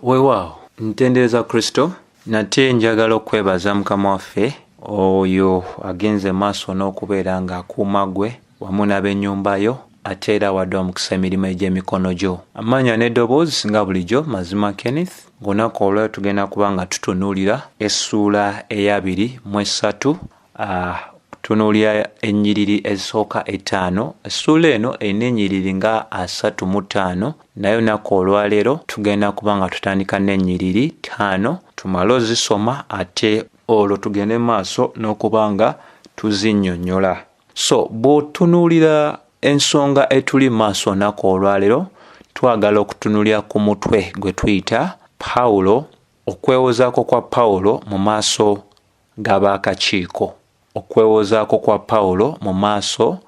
Weewaawo ntendereza Kristo nate njagala okwebaza Mukama waffe oyo agenze maaso n'okubeera ng'akuuma gwe wamu n'ab'ennyumba yo ate era wadde omukisa emirimu egy'emikono gyo. Amannya n'eddoboozi nga bulijjo Mazima Kenneth. Ng'olunaku olwo tugenda kuba nga tutunuulira essuula eya 23 tunuulira ennyiriri ezisooka 5. Essuula eno erina ennyiriri nga 35 naye olunaku olwaleero tugenda kuba nga tutandika n'ennyiriri 5 tumale ozisoma ate olwo tugende maaso n'okuba nga tuzinnyonnyola. So bw'otunuulira ensonga etuli maaso olunaku olwaleero twagala okutunuulira ku mutwe gwe tuyita Pawulo, okwewozaako kwa Pawulo mu maaso g'abaakakiiko. Okwewozaako kwa Pawulo mu maaso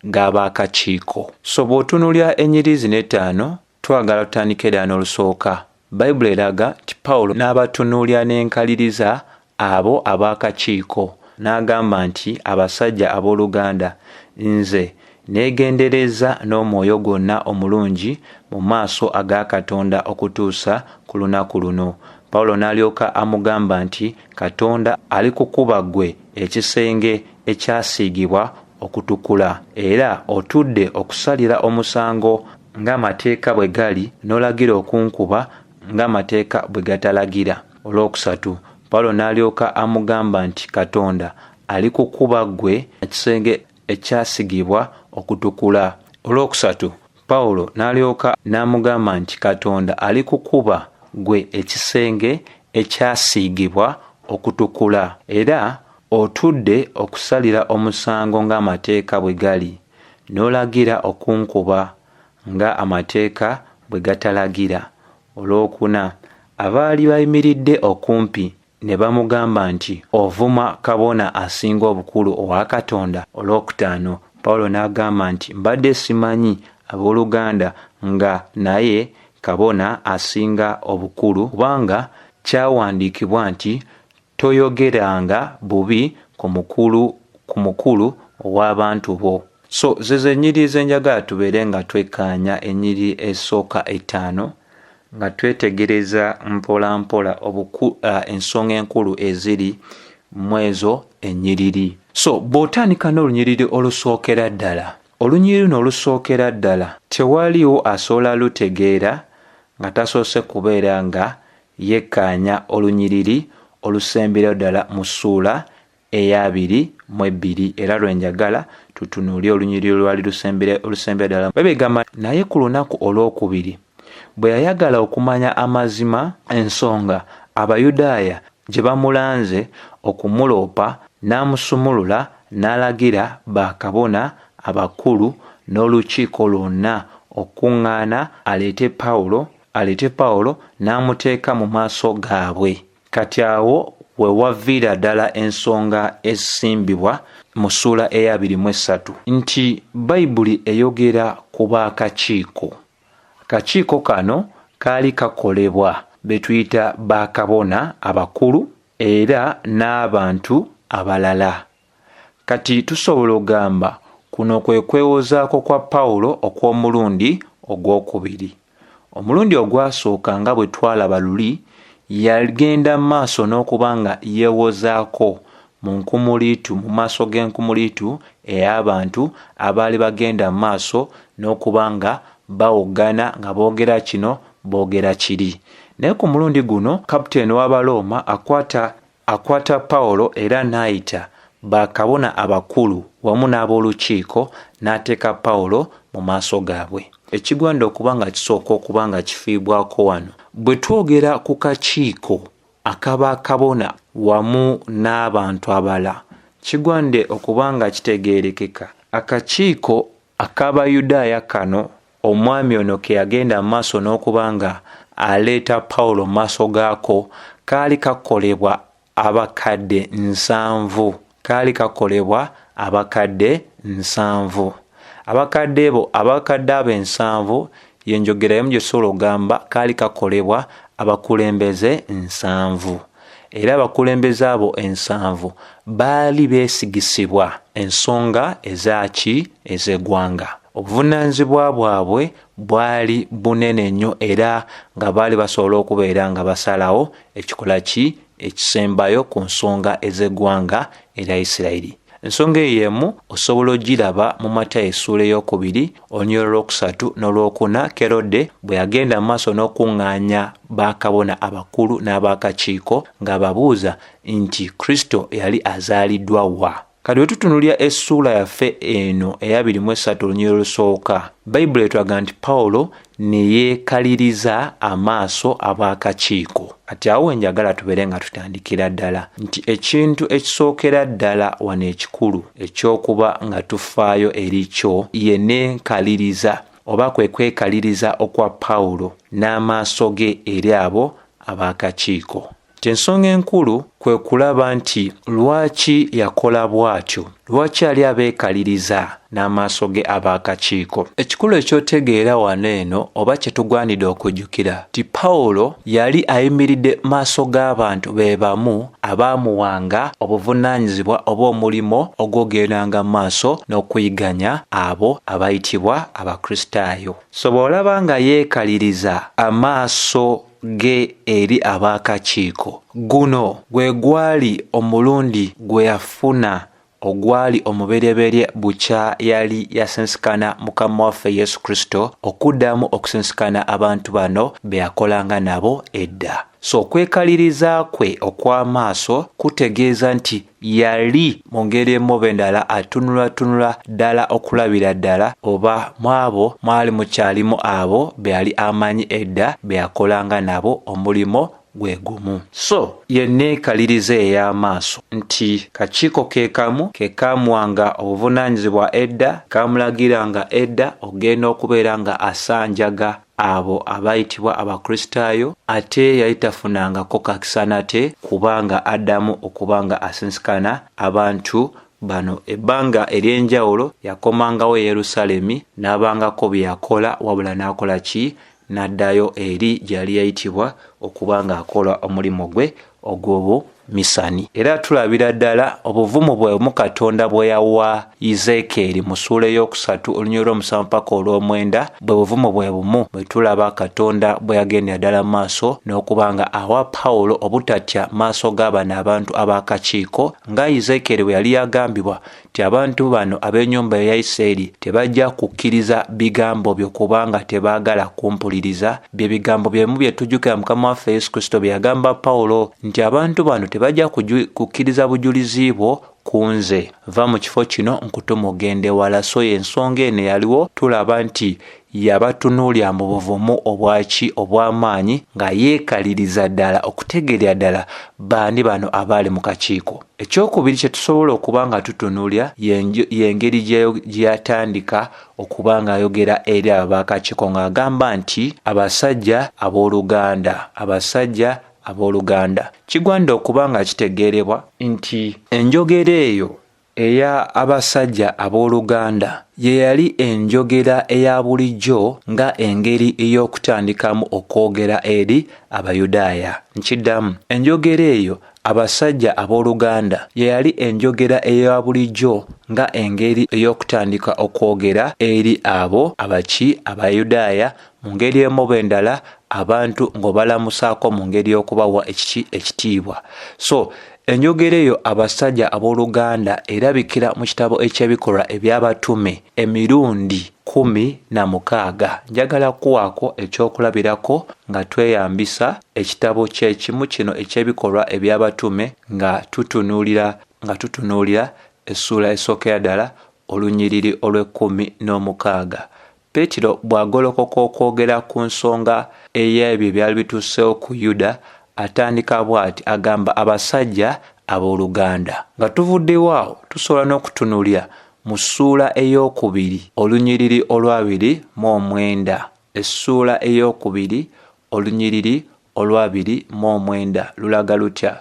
g'abaakakiiko. So bw'otunuulira ennyiriri zino 5 twagala tutandike ddala n'olusooka. Bayibuli eraga nti Pawulo n'abatunuulira n'enkaliriza abo abaakakiiko n'agamba nti abasajja abooluganda, nze neegendereza n'omwoyo gwonna omulungi mu maaso aga Katonda okutuusa ku lunaku luno. Pawulo n'alyoka amugamba nti Katonda alikukuba ggwe ekisenge ekyasiigibwa okutukula, era otudde okusalira omusango ng'amateeka bwe gali n'olagira okunkuba ng'amateeka bwe gatalagira. Olwokusatu Pawulo n'alyoka amugamba nti Katonda alikukuba ggwe ekisenge ekyasigibwa okutukula. Olwokusatu Pawulo n'alyoka n'amugamba nti Katonda alikukuba ggwe ekisenge ekyasiigibwa okutukula, era otudde okusalira omusango ng'amateeka bwe gali n'olagira okunkuba nga amateeka bwe gatalagira. Olwokuna abaali bayimiridde okumpi ne bamugamba nti ovuma kabona asinga obukulu owa Katonda. Olwokutaano Pawulo n'agamba nti mbadde simanyi abooluganda nga naye kabona asinga obukulu, kubanga kyawandiikibwa nti toyogeranga bubi ku mukulu ow'abantu bo. So zezo ennyiriri ze njagala tubeere nga twekkaanya ennyiriri ezisooka 5 nga twetegereza mpola mpola ensonga enkulu eziri mu ezo ennyiriri. So bw'otandika n'olunyiriri olusookera ddala, olunyiriri luno olusookera ddala tewaliwo asobola lutegeera nga tasoose kubeera nga yekkaanya olunyiriri olusembera ddala mu ssuula eya 22, era lwenjagala tutunuulye olunyiriri olwali olusembera ddala. Babegamba naye ku lunaku olwokubiri bwe yayagala okumanya amazima ensonga Abayudaaya gye bamulanze okumuloopa, n'amusumulula n'alagira bakabona abakulu n'olukiiko lwonna okuŋŋaana aleete Pawulo n'amuteeka mu maaso gaabwe. Kati awo we waviira ddala ensonga ezisimbibwa mu ssuula eya 23 nti Bayibuli eyogera ku baakakiiko. Akakiiko kano kaali kakolebwa be tuyita bakabona abakulu era n'abantu abalala. Kati tusobola okugamba kuno kwe kwewozaako kwa Pawulo okw'omulundi ogwokubiri. Omulundi ogwasooka nga bwe twalaba luli yagenda maaso n'okuba nga yeewozaako mu maaso g'enkumuliitu ey'abantu abaali bagenda maaso n'okuba nga bawogana nga boogera kino boogera kiri. Naye ku mulundi guno kapiteeni w'Abalooma akwata Pawulo era n'ayita bakabona abakulu wamu n'ab'olukiiko n'ateeka Pawulo mu maaso gaabwe. Ekigwanda okuba nga kisooka okuba nga kifiibwako wano, bwe twogera ku kakiiko ak'abakabona wamu n'abantu abalala, kigwande okuba nga kitegeerekeka. Akakiiko ak'Abayudaaya kano omwami ono ke yagenda mu maaso n'okuba nga aleeta Pawulo mu maaso gaako kaali kakolebwa abakadde 7. Abakadde abo 7 yenjogerayo gye sobola ogamba kaali kakolebwa abakulembeze 7, era abakulembeze abo 7 baali beesigisibwa ensonga ez'eggwanga. obuvunaanyizibwa bwabwe bwali bunene nnyo era nga baali basobola okubeera nga basalawo ekikola ekisembayo ku nsonga ez'eggwanga erya Isirayiri. Ensonga ey'emu osobola ogiraba mu Matayo essuula ey'okubiri olunyiriri olwokusatu n'olwokuna, Kerode bwe yagenda mu maaso n'okuŋŋaanya bakabona abakulu n'abakakiiko ng'ababuuza nti Kristo yali azaaliddwa wa. Kati bwe tutunuulira essuula yaffe eno eya 23 olunyiriri olusooka, Bayibuli etulaga nti Pawulo ne yeekaliriza amaaso ab'akakiiko. Kati awo njagala tubeere nga tutandikira ddala nti ekintu ekisookera ddala wano ekikulu ekyokuba nga tufaayo eri kyo ye n'enkaliriza oba kwe kwekaliriza okwa Pawulo n'amaaso ge eri abo ab'akakiiko. Ensonga enkulu kwe kulaba nti lwaki yakola bw'atyo, lwaki yali abeekaliriza n'amaaso ge ab'akakiiko. Ekikulu ekyotegeera wano eno oba kye tugwanidde okujjukira ti Pawulo yali ayimiridde maaso g'abantu be bamu abaamuwanga obuvunaanyizibwa oba omulimo ogwogeranga maaso n'okuyiganya abo abayitibwa Abakristaayo. So bw'olaba nga yeekaliriza amaaso ge eri ab'akakiiko, guno gwe gwali omulundi gwe yafuna ogwali omubereberye bukya yali yasensikana Mukama waffe Yesu Kristo okuddamu okusensikana abantu bano be yakolanga nabo edda. So okwekaliriza kwe okw'amaaso kutegeeza nti yali mu ngeri emu endala atunula ddala okulabira ddala oba mu abo mwali mukyalimu abo be yali amanyi edda be yakolanga nabo omulimo gwe gumu. So yenneekaliriza ey'amaaso nti kakiiko ke kamuwanga obuvunaanyizibwa edda, kamulagiranga edda ogenda okubeera nga asanjaga abo abayitibwa Abakristaayo, ate yali tafunangako kakisa nate kubanga addamu okubanga asensikana abantu bano. Ebbanga ery'enjawulo yakomangawo e Yerusaalemi n'abangako bye yakola, wabula n'akola ki? N'addayo eri gyali yayitibwa okuba ng'akola omulimu gwe ogw'obumisani. Era tulabira ddala obuvumu bwe Katonda bwe yawa Ezekieri mu ssuula ey'okusatu olunyiriri olw'omusanvu paka olw'omwenda, bwe buvumu bwe bumu bwe tulaba Katonda bwe yagendera ddala maaso n'okuba nga awa Pawulo obutatya maaso g'abano abantu ab'akakiiko, nga Ezekieri bwe yali yagambibwa nti abantu bano ab'ennyumba ya Isirayiri tebajja kukkiriza bigambo byo kubanga tebaagala kumpuliriza. Bye bigambo byemu bye tujjukira Mukama waffe Yesu Kristo bye yagamba Pawulo nti abantu bano tebajja kukkiriza bujulizi bwo ku nze. Va mu kifo kino nkutuma ogende wala. So y'ensonga eno yaliwo tulaba nti yabatunuulira mu buvumu obw'amaanyi nga yeekaliriza ddala okutegeera ddala bani bano abaali mu kakiiko. Ekyokubiri kye tusobola okuba nga tutunuulira y'engeri gye yatandika okuba nga ayogera eri abo b'akakiiko ng'agamba nti abasajja abooluganda. Kigwanidde okuba nga kitegeerebwa nti enjogera eyo eya abasajja abooluganda ye yali enjogera eya bulijjo nga engeri ey'okutandikamu okwogera eri Abayudaaya. Nkiddamu, enjogera eyo abasajja abooluganda ye yali enjogera eya bulijjo nga engeri ey'okutandika okwogera eri abo Abayudaaya mu ngeri emu oba endala, abantu ng'obalamusaako mu ngeri y'okubawa ekitiibwa. So enjogera eyo abasajja abooluganda erabikira mu kitabo eky'ebikolwa eby'abatume emirundi 16. Njagala kuwaako ekyokulabirako nga tweyambisa ekitabo kyekimu kino eky'ebikolwa eby'abatume nga tutunuulira essuula esookera ddala olunyiriri olw'16. Peetero bw'agolokoka okwogera ku nsonga ey'ebyo byali bituuseewo ku Yuda, atandika bw'ati agamba abasajja abooluganda. Nga tuvuddewo awo tusobola n'okutunuulira mu ssuula ey'okubiri olunyiriri olw'29. Essuula ey'okubiri olunyiriri olw'29 lulaga lutya?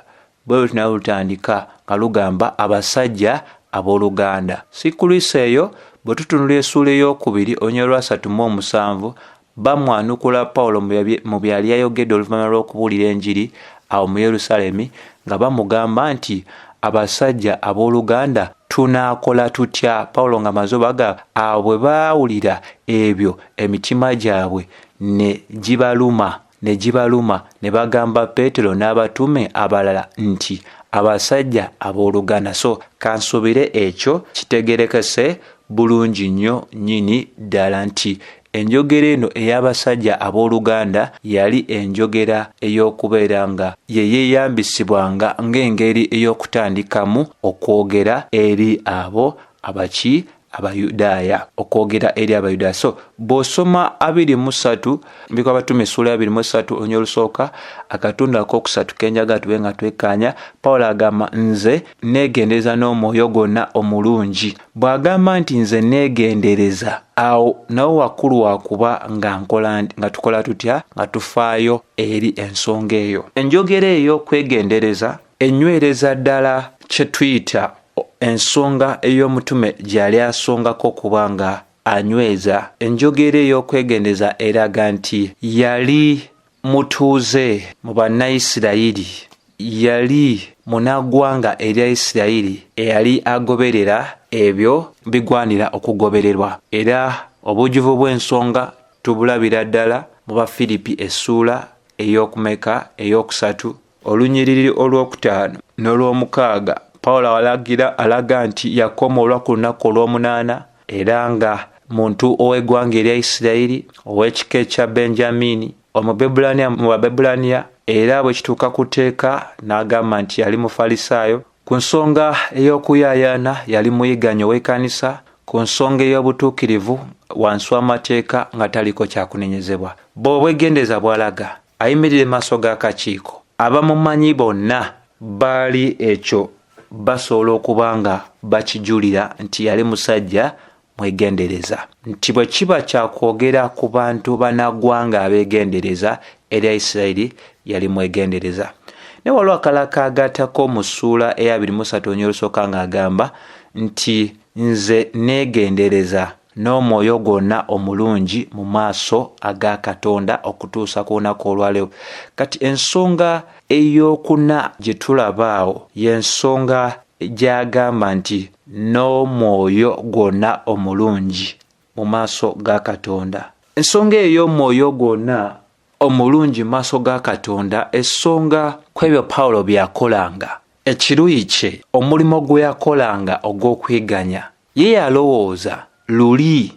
Bwe luti nalwo lutandika nga lugamba abasajja abooluganda. Si kulwisa eyo, bwe tutunuulira essuula ey'okubiri olunyiriri olw'37 bamwanukula Pawulo mu byali yayogedde oluvannyuma lw'okubuulira enjiri awo mu Yerusaalemi nga bamugamba nti abasajja abooluganda tunaakola tutya? Pawulo nga amaze obagamba abo bwe baawulira ebyo emitima gyabwe ne gibaluma ne bagamba Peetero n'abatume abalala nti abasajja abooluganda. So kansubire ekyo kitegerekese bulungi nnyo nnyini ddala nti enjogera eno ey'abasajja abooluganda yali enjogera ey'okubeera nga yeeyambisibwanga ng'engeri ey'okutandikamu okwogera eri abo Abayudaaya, okwogera eri Abayudaaya. So bw'osoma 23 Ebikwa by'Abatume essula 23 olunyiriri olusooka akatundu akookusatu kenjagala tube nga twekkaanya, Pawulo agamba nze neegendereza n'omwoyo gwonna omulungi. Bw'agamba nti nze neegendereza, awo nawo wakulu wakuba nga tukola tutya? Nga tufaayo eri ensonga eyo. Enjogera ey'okwegendereza enywereza ddala kye tuyita ensonga ey'omutume gy'ali asongako kuba nga anyweza. Enjogera ey'okwegendeza eraga nti yali mutuuze mu Bannayisirayiri, yali munaggwanga erya Isirayiri eyali agoberera ebyo bigwanira okugobererwa. Era obujjuvu bw'ensonga tubulabira ddala mu Bafiripi essula ey'okusatu olunyiriri olw'okutaano n'olw'omukaaga. Pawulo alaga nti yakomoolwa ku lunaku olw'omunaana era nga muntu ow'eggwanga erya Isirayiri, ow'ekika ekya Benjamini, Omubebulaniya mu Babebulaniya, era bwe kituuka ku tteeka n'agamba nti yali Mufalisaayo. Ku nsonga ey'okuyaayaana yali muyiganya ow'ekkanisa. Ku nsonga ey'obutuukirivu wansi w'amateeka nga taliko kyakunenyezebwa. Bw'obwegendeza bw'alaga ayimirire maaso g'akakiiko, abamumanyi bonna baali ekyo basobola okuba nga bakijulira nti yali musajja mwegendereza, nti bwe kiba kyakwogera ku bantu bannaggwanga abeegendereza erya Isirayiri yali mwegendereza. Ne waliwo akalala kaagattako mu ssuula eya 23 olunyiriri olusooka ng'agamba nti nze neegendereza n'omwoyo gwonna omulungi mu maaso aga Katonda okutuusa ku lunaku olwaleero. Kati ensonga ey'okuna gye tulabaawo y'ensonga gy'agamba nti n'omwoyo gwonna omulungi mu maaso ga Katonda. Ensonga ey'omwoyo gwonna omulungi mu maaso ga Katonda, essonga kwebyo Pawulo byakolanga, ekiruyi kye, omulimo gwe yakolanga ogw'okwiganya, ye yalowooza luli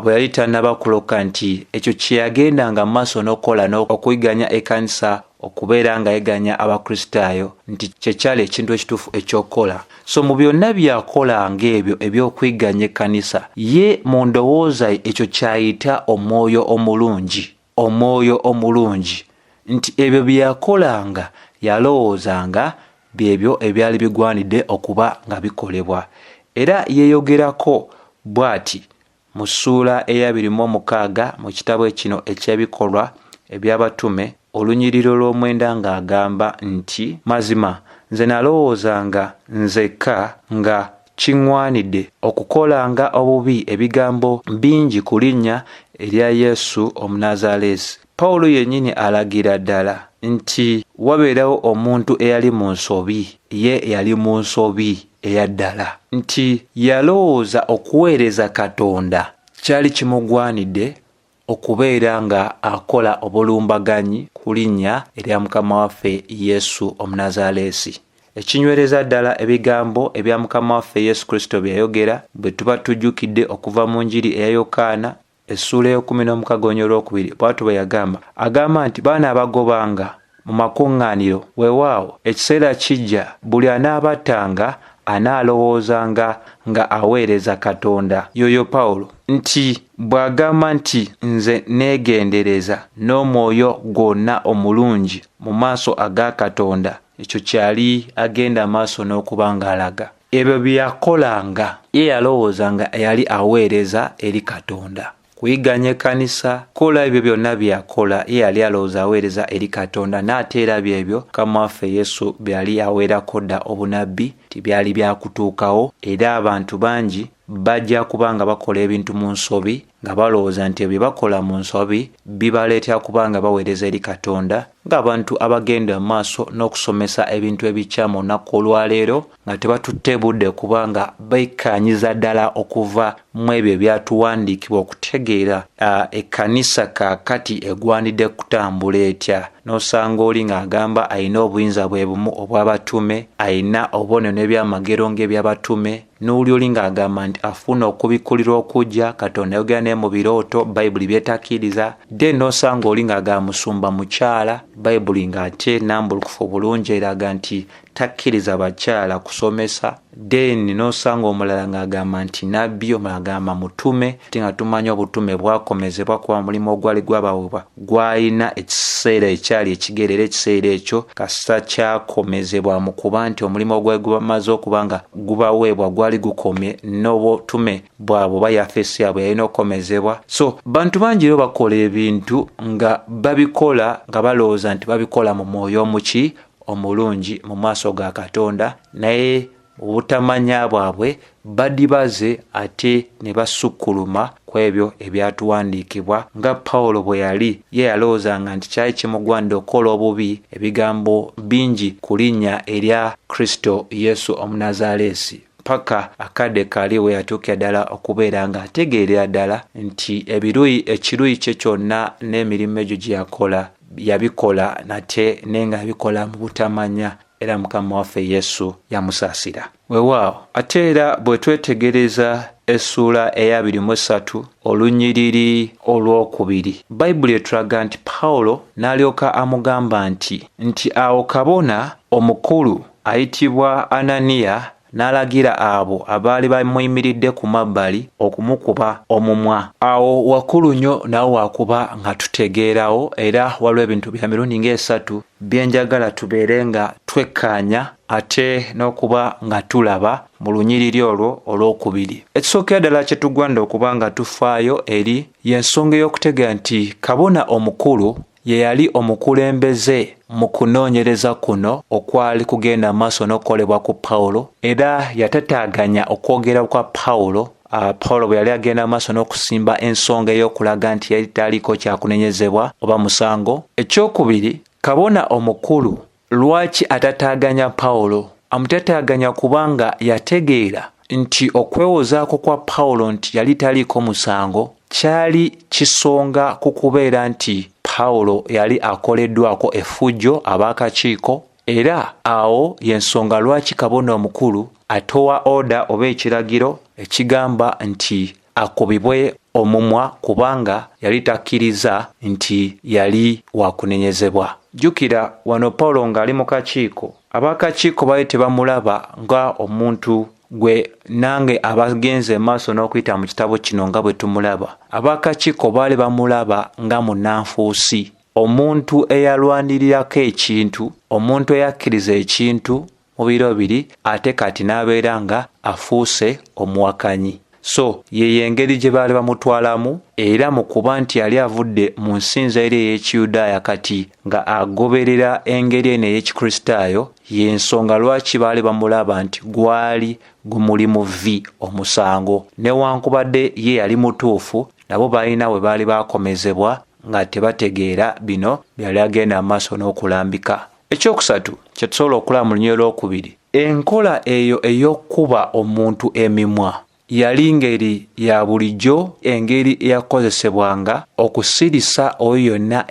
bwe yali tannaba kuloka nti ekyo kye yagendanga mu maaso n'okukola n'okwiganya ekkanisa, okubeera nga yeganya Abakristaayo, nti kye kyali ekintu ekituufu eky'okukola. So mu byonna byakolanga ebyo eby'okwiganya ekkanisa, ye mu ndowooza ekyo kyayita omwoyo omulungi, nti ebyo byakolanga yalowoozanga byebyo ebyali bigwanidde okuba nga bikolebwa. Era yeeyogerako bw'ati mu ssuula eya 26 mu kitabo kino eky'ebikolwa eby'Abatume olunyiriri olw'omwenda ng'agamba nti mazima nze nalowoozanga nzekka nga kiŋŋwanidde okukolanga obubi ebigambo bingi ku linnya erya Yesu Omunnazaaleesi. Pawulo yennyini alagira ddala nti wabeerawo omuntu eyali mu nsobi, ye yali mu nsobi eyaddala, nti yalowooza okuweereza Katonda kyali kimugwanidde okubeera nga akola obulumbaganyi ku linnya erya Mukama waffe Yesu Omunnazaaleesi. Ekinywereza ddala ebigambo ebya Mukama waffe Yesu Kristo bye yayogera bwe tuba tujjukidde okuva mu Njiri eya Yokaana essula ey'okumin'omukago bw'atyo bwe agamba nti baana abagobanga mu makuŋŋaaniro, weewaawo ekiseera kijja buli anaabattanga anaalowoozanga nga aweereza Katonda. Yoyo Pawulo nti bw'agamba nti nze neegendereza n'omwoyo gwonna omulungi mu maaso aga Katonda, ekyo kyali agenda maaso n'okuba ng'alaga ebyo byakolanga, ye yalowoozanga yali aweereza eri Katonda. Kuyiganya ekkanisa, kola ebyo byonna byakola, ye yali alowooza aweereza eri Katonda, n'ate era byebyo Mukama waffe Yesu byali aweerako dda obunabbi tibyali byakutuukawo, era abantu bangi bajja kuba nga bakola ebintu mu nsobi nga balowooza nti bye bakola mu nsobi bibaleetera kubanga baweereza eri Katonda, ng'abantu abagenda mu maaso n'okusomesa ebintu ebikyamu olunaku olwaleero nga tebatutte budde kubanga beekkaanyiza ddala okuva mu ebyo ebyatuwandiikibwa okutegeera ekkanisa kaakati egwanidde kutambula etya. N'osanga oli ng'agamba alina obuyinza bwe bumu obw'abatume, alina obubonero ebyamagero ng'eby'abatume, n'oli oli ng'agamba nti afuna okubikulirwa okujja, Katonda yogera naye mu birooto, Bayibuli byetakkiriza. Then n'osanga oli ng'agamba musumba mukyala, Bayibuli ng'ate nambulukufu bulungi eraga nti takkiriza bakyala kusomesa. Then n'osanga omulala ng'agamba nti nabbi, omulala agamba mutume, ate nga tumanyi obutume bwakomezebwa kuba mulimu ogwali gwabawebwa gwalina ekiseera ekyali ekigerera ekiseera ekyo kasita kyakomezebwa mu kuba nti omulimu ogwali gumaze okuba nga gubaweebwa gwali gukomye n'obutume bwabwe oba yafeesi yabwe yalina okukomezebwa. So bantu bangi rero bakola ebintu nga babikola nga balowooza nti babikola mu mwoyo omuki omulungi mu maaso ga Katonda, naye obutamanya bwabwe badibaze ate ne basukkuluma ku ebyo ebyatuwandiikibwa. Nga Pawulo bwe yali ye yalowoozanga nti kyali kimugwanidde okukola obubi ebigambo bingi ku linnya erya Kristo Yesu Omunazaleesi, paka akadde kali we yatuukira ddala okubeera nga ategeerera ddala nti ekiruyi kye kyonna n'emirimu egyo gye yakola yabikola nate nenga yabikola mu butamanya, era Mukama waffe Yesu yamusaasira. Weewaawo ate era bwe twetegereza essuula eya 23 olunyiriri olwokubiri, Bayibuli etulaga nti Pawulo n'alyoka amugamba nti awo kabona omukulu ayitibwa Ananiya n'alagira abo abaali bamuyimiridde ku mabbali okumukuba omumwa. Awo wakulu nnyo nawo wakuba nga tutegeerawo, era waliwo ebintu bya mirundi ng'esatu byenjagala tubeere nga twekkaanya ate n'okuba nga tulaba mu lunyiriri olwo olwokubiri. Ekisookera ddala kye tugwanira okuba nga tufaayo eri y'ensonga ey'okutegeera nti kabona omukulu ye yali omukulembeze mu kunoonyereza kuno okwali kugenda maaso n'okukolebwa ku Pawulo, era yatataaganya okwogera kwa Pawulo. Pawulo bwe yali agenda maaso n'okusimba ensonga ey'okulaga nti yali taliiko kyakunenyezebwa oba musango. Ekyokubiri, kabona omukulu lwaki atataaganya Pawulo? Amutataaganya kubanga yategeera nti okwewozaako kwa Pawulo nti yali taliiko musango kyali kisonga ku kubeera nti Pawulo yali akoleddwako effujjo ab'akakiiko, era awo y'ensonga lwaki kabona omukulu atowa oda oba ekiragiro ekigamba nti akubibwe omumwa kubanga yali takkiriza nti yali wakunenyezebwa. Jjukira wano Pawulo ng'ali mu kakiiko, ab'akakiiko baali tebamulaba nga omuntu gwe nange abagenze maaso n'okuyita mu kitabo kino nga bwe tumulaba. Ab'akakiiko baali bamulaba nga munnanfuusi, omuntu eyalwanirirako ekintu, omuntu eyakkiriza ekintu mu biro biri ate kati n'abeera nga afuuse omuwakanyi. So ye engeri gye baali bamutwalamu, era mu kuba nti yali avudde mu nsinza eri ey'Ekiyudaaya kati nga agoberera engeri eno ey'Ekikristaayo, y'ensonga lwaki baali bamulaba nti gwali gumuli mu vvi omusango. Newankubadde ye yali mutuufu, nabo balina we baali bakomezebwa nga tebategeera bino byali agenda maaso n'okulambika. Ekyokusatu kye tusobola okulaba mu lunyiriri olwokubiri, enkola eyo ey'okkuba omuntu emimwa yali ngeri ya bulijjo, engeri eyakozesebwanga okusirisa oyo yonna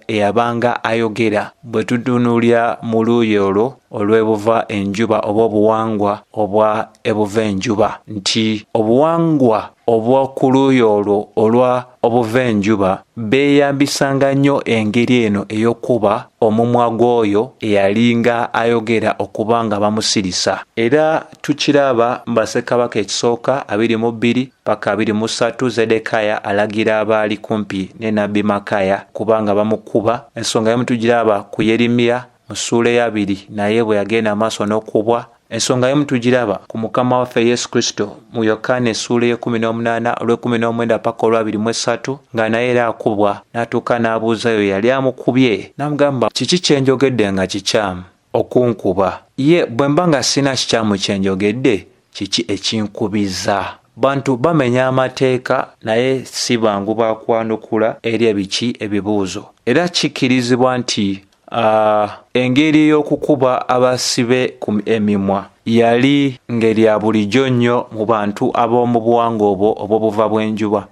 eyabanga ayogera. Bwe tutunuulira mu luuyi olwo olw'ebuva enjuba oba obuwangwa obwa ebuva enjuba, nti obuwangwa obw'oku luuyi olwo olwa obuva enjuba beeyambisanga nnyo engeri eno ey'okuba omumwa gw'oyo eyalinga ayogera okuba nga bamusirisa. Era tukiraba mu Bassekabaka ekisooka 22 paka 23, Zedekaya alagira abaali kumpi ne Nabbi Makaya kubanga bamukuba. Ensonga yemu tugiraba ku Yeremiya mu ssuula eya 2 naye bwe yagenda maaso n'okubwa. Ensonga yemu tugiraba ku Mukama waffe Yesu Kristo mu Yokaana essuula y'e18 olw'19 paka olw'23 nga naye era akubwa, n'atuuka n'abuuza oyo yali amukubye n'amugamba, kiki kye njogedde nga kikyamu okunkuba? Ye bwe mba nga sina kikyamu kye njogedde, kiki ekinkubiza bantu bamenya amateeka naye si bangu bakwanukula eri ebiki ebibuuzo. Era kikkirizibwa nti engeri y'okukuba abasibe ku emimwa yali ngeri ya bulijjo nnyo mu bantu ab'omu buwangwa obwo obw'obuva bw'enjuba.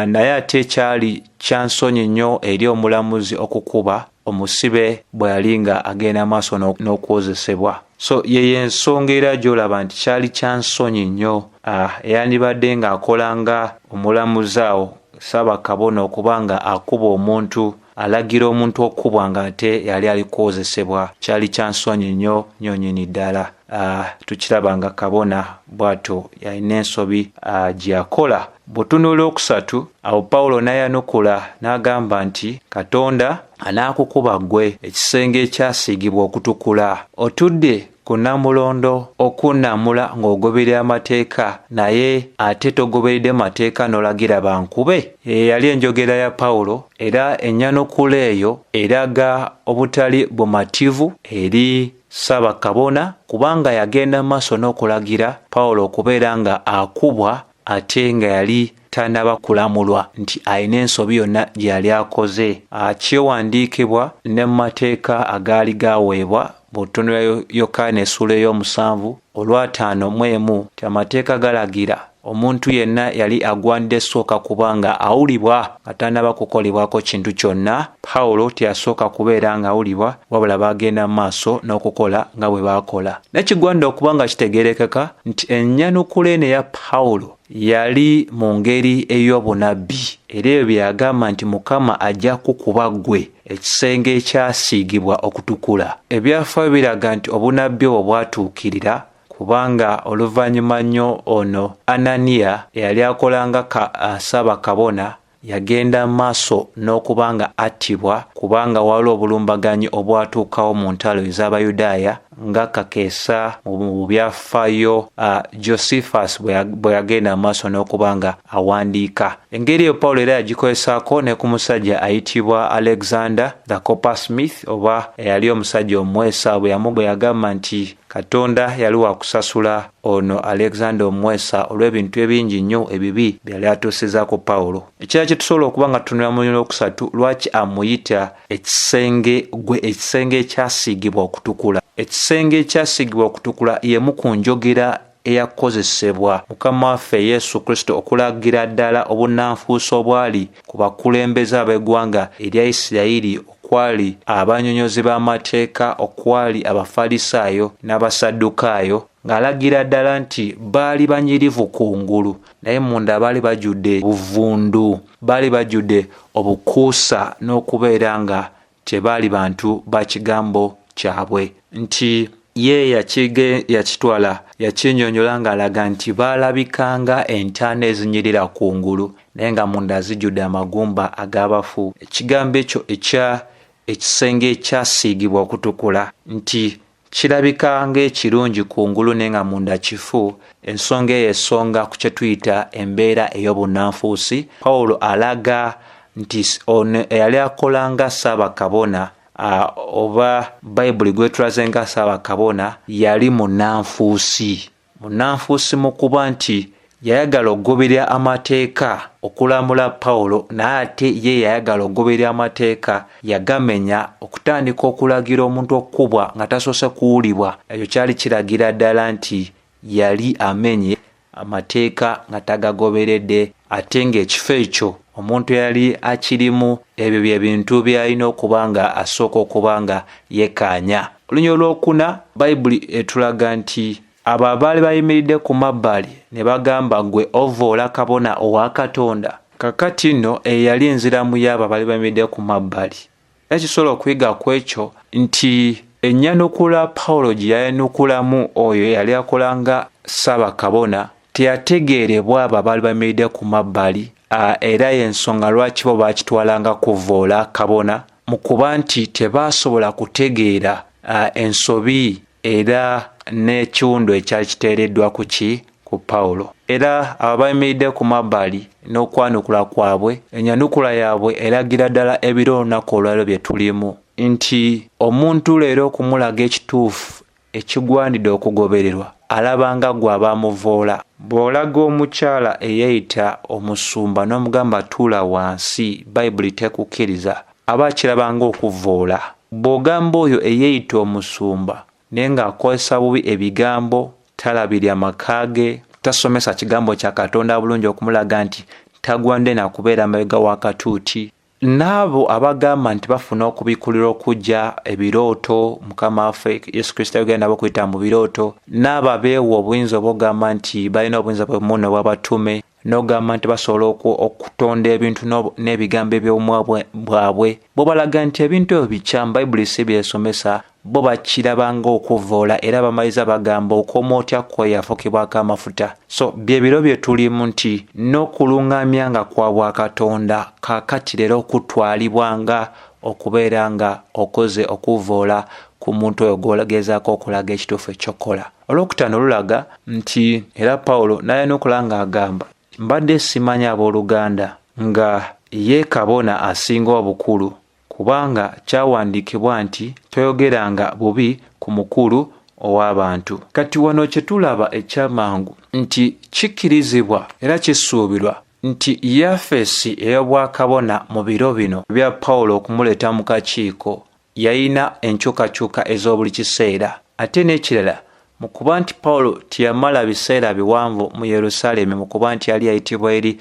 Naye ate kyali kya nsonyi nnyo eri omulamuzi okukuba omusibe bwe yali nga agenda maaso n'okwozesebwa. So ye ensonga era gy'olaba nti kyali kya nsonyi nnyo eyandibadde ng'akola nga omulamuzi awo Ssaabakabona okuba nga akuba omuntu, alagira omuntu okubwa ng'ate yali ali kwozesebwa. Kyali kya nsonyi nnyo nnyini ddala. Tukiraba nga kabona bw'atyo yalina ensobi gye yakola. Butunula okusatu awo Pawulo n'ayanukula n'agamba nti Katonda anaakukuba ggwe ekisenge ekyasiigibwa okutukula. Otudde ku Nnamulondo okunnamula ng'ogoberera amateeka naye ate togoberedde mateeka n'olagira bankube. Yali enjogera ya Pawulo, era ennyanukula eyo eraga obutali bumativu eri Ssaabakabona kubanga yagenda maaso n'okulagira Pawulo okubeera nga akubwa ate nga yali tanaba kulamulwa nti alina ensobi yonna gye yali akoze. Kyewandiikibwa ne mu mateeka agaali gaweebwa butunula Yokaana essula ey'omusanvu olw'ataano mu emu nti amateeka galagira omuntu yenna yali agwanidde sooka kubanga awulibwa nga tanaba kukolebwako kintu kyonna. Pawulo teyasooka kubeera nga awulibwa wabula bagenda mu maaso n'okukola nga bwe baakola. Nekigwanidde okuba nga kitegeerekeka nti ennyanukula eno eya Pawulo yali mu ngeri ey'obunabbi, era ebyo bye yagamba nti Mukama ajja kukuba ggwe ekisenge ekyasiigibwa okutukula. Ebyafaayo biraga nti obunabbi obwo bwatuukirira kubanga oluvannyuma nnyo ono Ananiya eyali akolanga Ssaabakabona yagenda maaso n'okuba nga attibwa kubanga waliwo obulumbaganyi obwatuukawo mu ntalo ez'Abayudaaya nga kakeesa mu byafaayo Josephus bwe yagenda maaso n'okuba nga awandiika. Engeri eyo Pawulo era yagikolesaako ne ku musajja ayitibwa Alexander the Coppersmith oba eyali omusajja omuweesa bwe yagamba nti Katonda yali wakusasula ono Alexander omuweesa olw'ebintu ebingi nnyo ebibi byali atuusizaako Pawulo. Ekirala kye tusobola okuba nga tutunula mu mulimu okusatu lwaki amuyita ekisenge ekyasiigibwa okutukula. Ekisenge ekyasiigibwa okutukula y'emu ku njogera eyakozesebwa Mukama waffe Yesu Kristo okulagira ddala obunnanfuusi obwali ku bakulembeze ab'eggwanga erya Isirayiri okwali abanyonyozi b'amateeka, okwali Abafalisaayo n'Abasaddukaayo, ng'alagira ddala nti baali banyirivu kungulu naye munda baali bajjudde buvundu, baali bajjudde obukuusa n'okubeera nga tebaali bantu ba kigambo kyabwe. Nti ye yakitwala yakinnyonnyola ng'alaga nti baalabikanga entaana ezinyirira kungulu naye nga munda zijjudde amagumba ag'abafu. Ekigambo ekyo ekisenge ekyasiigibwa okutukula nti kirabika ng'ekirungi kungulu naye nga munda kifu. Ensonga eyo esonga ku kye tuyita embeera ey'obunnanfuusi. Pawulo alaga nti ono eyali akolanga Ssaabakabona oba Bayibuli gwetulaze nga Ssaabakabona yali munnanfuusi mu kuba nti yayagala okugoberera amateeka okulamula Pawulo, naye ate ye yayagala okugoberera amateeka yagamenya okutandika okulagira omuntu okukubwa nga tasoose kuwulibwa. Ekyo kyali kiragira ddala nti yali amenye amateeka nga tagagoberedde, ate ng'ekifo ekyo omuntu yali akirimu ebyo bye bintu by'alina okuba nga asooka okuba nga yekaanya. Olunyolo olwokuna Bayibuli etulaga nti abo abaali bayimiridde ku mabbali ne bagamba ggwe ovoola kabona owa Katonda. Kakati nno eyali enziramu y'abo abaali bayimiridde ku mabbali. Ekisobola okuyiga ku ekyo nti ennyanukula Pawulo gye yayanukulamu oyo yali akolanga Ssaabakabona teyategeerebwa abo abaali bayimiridde ku mabbali, era y'ensonga lwaki bo baakitwalanga kuvoola kabona mu kuba nti tebaasobola kutegeera ensobi era n'ekiwundu ekyali kiteereddwa ku Pawulo. Era abayimiridde ku mabbali n'okwanukula kwabwe, ennyanukula yaabwe eragira ddala ebiro olunaku olwaliro bye tulimu nti omuntu leero okumulaga ekituufu ekigwanidde okugobererwa alabanga gw'abamuvoola. Bw'olaga omukyala eyeeyita omusumba n'omugamba tuula wansi, bayibuli tekukkiriza, aba akirabanga okuvoola. Bw'ogamba oyo eyeeyita omusumba naye ng'akozesa bubi ebigambo, talabirya maka ge, tasomesa kigambo kya Katonda bulungi okumulaga nti tagwande na kubeera mabega w'akatuuti. N'abo abagamba nti bafuna okubikulira okujja ebirooto, Mukama waffe Yesu Kristo yagenda nabo okuyita mu birooto, n'abo abeewa obuyinza obw'ogamba nti balina obuyinza bw'omuno bw'abatume, n'ogamba nti basobola okutonda ebintu n'ebigambo eby'obumwa bwabwe, bo balaga nti ebintu ebyo bikyamu, bayibuli si byesomesa, bo bakirabanga okuvoola era bamaliza bagamba okoma otya kwe yafukibwako amafuta. So byebiro bye tulimu nti n'okulungamya nga kwa Bwakatonda kaakati leero okutwalibwanga okubeera nga okoze okuvoola ku muntu oyo gw'ogezaako okulaga ekituufu ekyokola. Olwokutaano lulaga nti era Pawulo n'ayanukula ng'agamba mbadde simanya abooluganda nga ye kabona asinga obukulu, kubanga kyawandiikibwa nti toyogeranga bubi ku mukulu ow'abantu. Kati wano kye tulaba ekyamangu nti kikkirizibwa era kisuubirwa nti Yafesi ey'obwakabona mu biro bino bya Pawulo okumuleeta mu kakiiko yalina enkyukakyuka ez'obuli kiseera. Ate n'ekirala mu kuba nti Pawulo tiyamala biseera biwanvu mu Yerusaalemi, mu kuba nti yali yayitibwa eri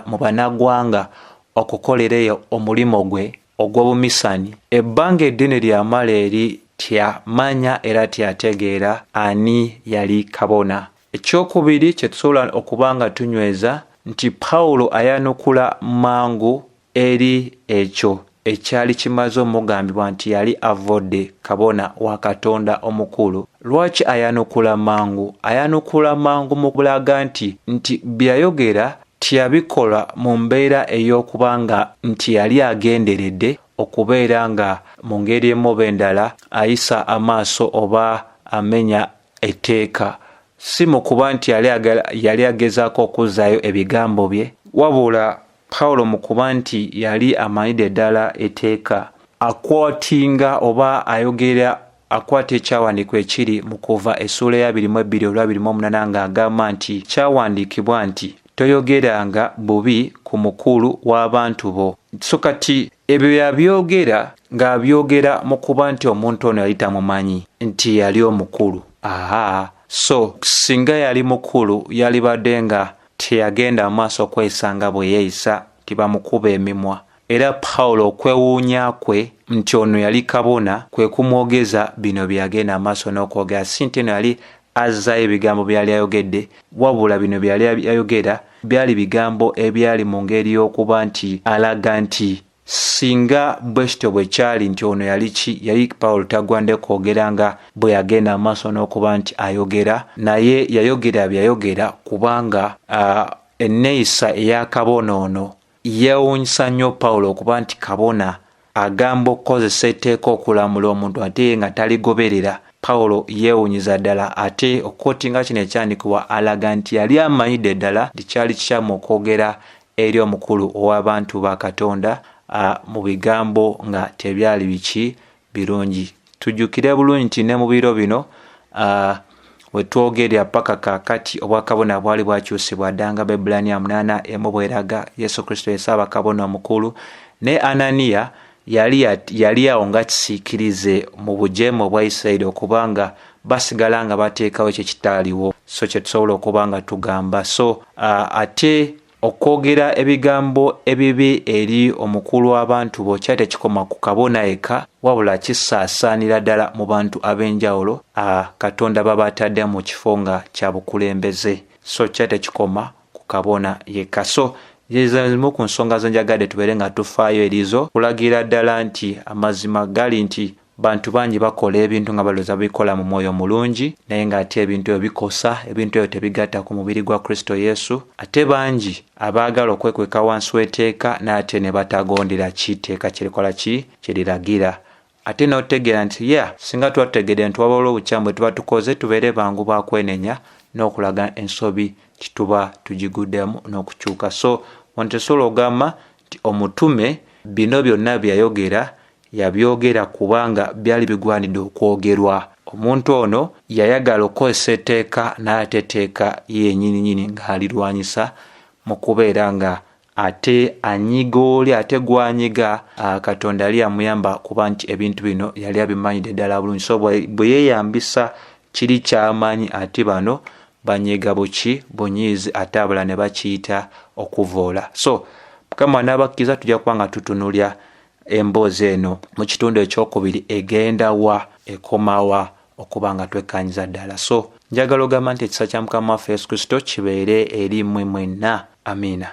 mu bannagwanga okukolereyo omulimu gwe ogw'obumisani, ebbanga eddene lyamala eri tyamanya era tyategeera ani yali kabona. Ekyokubiri kye tusobola okuba nga tunyweza nti Pawulo ayanukula mangu eri ekyo ekyali kimaze omugambibwa nti yali avodde kabona wa Katonda omukulu. Lwaki ayanukula mangu? Ayanukula mangu mu kulaga nti byayogera tiyabikola mu mbeera ey'okubanga nti yali agenderedde okubeera nga mu ngeri emu oba endala ayisa amaaso oba amenya etteeka, si mu kuba nti yali agezaako okuzzaayo ebigambo bye, wabula Pawulo mu kuba nti yali amanyidde ddala etteeka akwatinga oba ayogera akwata ekyawandiikibwa ekiri mu Kuva essuula ya 22:28 ng'agamba nti kyawandiikibwa nti toyogeranga bubi ku mukulu w'abantu bo. So kati ebyo yabyogera ng'abyogera mu kuba nti omuntu ono yali tamumanyi nti yali omukulu. So singa yali mukulu yali badde nga teyagenda maaso kwesanga bwe yeeyisa tibamukuba emimwa. Era Pawulo okwewuunya kwe nti ono yali kabona kwe kumwogeza bino byagenda amaaso n'okwogera, si nti eno yali azzaayo ebigambo byali ayogedde, wabula bino byali ayogera byali bigambo ebyali mu ngeri y'okuba nti alaga nti singa bwekityo bwe kyali nti ono yali Pawulo tagwande kwogera nga bwe yagenda amaaso n'okuba nti ayogera, naye yayogera byayogera kubanga enneeyisa eya kabona ono yeewuunyisa nnyo Pawulo okuba nti kabona agamba okukozesa etteeka okulamula omuntu ate nga taligoberera. Pawulo yeewuunyiza ddala, ate okootinga kino ekyandikibwa alaga nti yali amanyidde ddala nti kyali kikyamu okwogera eri omukulu ow'abantu ba Katonda mu bigambo nga tebyali biki birungi. Tujjukire bulungi nti ne mu biro bino we twogerera paka kaakati obwakabona bwali bwakyusibwa ddanga Baebbulaniya 8:1 bweraga Yesu Kristo ye Ssaabakabona omukulu, ne Ananiya yali awo nga kisiikirize mu bujeemu obwa Isirayiri okubanga basigala nga bateekawo ekyo kitaaliwo. So kye tusobola okuba nga tugamba. So ate okwogera ebigambo ebibi eri omukulu w'abantu bo kyali tekikoma ku kabona eka, wabula kisaasaanira ddala mu bantu ab'enjawulo Katonda baba atadde mu kifo nga kya bukulembeze. So kyali tekikoma ku kabona yeka. So zimu ku nsonga zenjagadde tubeere nga tufaayo erizo, kulagira ddala nti amazima gali nti bantu bangi bakola ebintu nga balowooza bikola mu mwoyo mulungi, naye ng'ate ebintu ebyo bikosa, ebintu ebyo tebigatta ku mubiri gwa Kristo Yesu. Ate bangi abaagala okwekweka wansi w'etteeka n'ate ne batagondera kiteeka kirikola kiriragira. Ate n'otegeera nti singa twategedde nti wabula obukyamu bwe tuba tukoze tubeere bangu bakwenenya n'okulaga ensobi kituba tugiguddemu n'okukyuka. So wantesobola ogamba nti omutume bino byonna byayogera yabyogera kubanga byali bigwanidde okwogerwa omuntu ono yayagala okukozesa etteeka naye ate etteeka yennyini ng'alirwanyisa mu kubeera nga ate anyiga oli ate gwanyiga Katonda yali amuyamba kuba nti ebintu bino yali abimanyidde ddala bulungi. So bwe yeeyambisa kiri ky'amanyi ate bano banyiga buki bunyiizi ate abala ne bakiyita okuvoola. So Mukama n'abakkiriza tujja kuba nga tutunulya emboozi eno mu kitundu ekyokubiri egenda wa ekomawa okuba nga twekkanyiza ddala. So njagala ogamba nti ekisa kya Mukama waffe Yesu Kristo kibeere eri mmwe mwenna. Amiina.